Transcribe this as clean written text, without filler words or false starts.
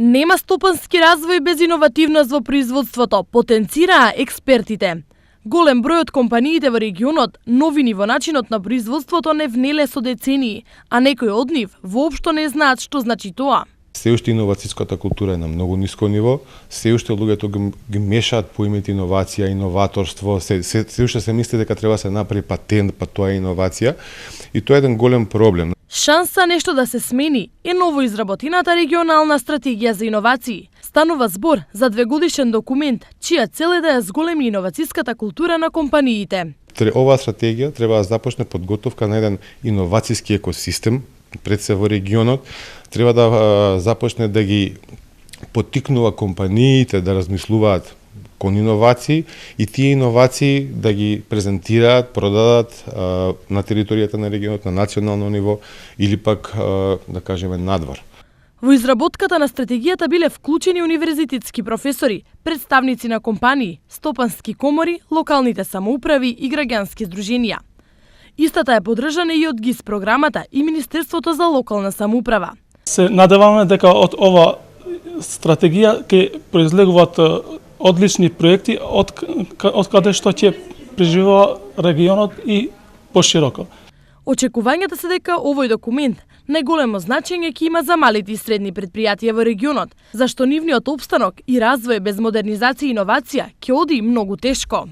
Нема стопански развој без иновативност во производството, потенцираа експертите. Голем број од компаниите во регионот новини во начинот на производството не внеле со децении, а некои од нив воопшто не знаат што значи тоа. Се уште иновацијската култура е на многу ниско ниво, се уште луѓето ги мешаат поимите иновација, иноваторство, се уште се мисли дека треба да се направи патент, па тоа е иновација, и тоа е еден голем проблем. Шанса нешто да се смени е новоизработената регионална стратегија за иновации. Станува збор за двегодишен документ, чија цел е да ја зголеми иновацијската култура на компаниите. Оваа стратегија треба да започне подготовка на еден иновацијски екосистем пред се во регионот, треба да започне да ги поттикнува компаниите да размислуваат кон иновации и тие иновации да ги презентираат, продадат на територијата на регионот, на национално ниво или пак, да кажеме, надвор. Во изработката на стратегијата биле вклучени универзитетски професори, представници на компании, стопански комори, локалните самоуправи и граѓански здруженија. Истата е поддржана и од ГИС програмата и Министерството за локална самоуправа. Се надеваме дека од ова стратегија ќе произлегуваат одлични проекти од каде што ќе преживува регионот и пошироко. Очекувањата се дека овој документ најголемо значење ќе има за малите и средни предпријатија во регионот, зашто нивниот опстанок и развој без модернизација и иновација ќе оди многу тешко.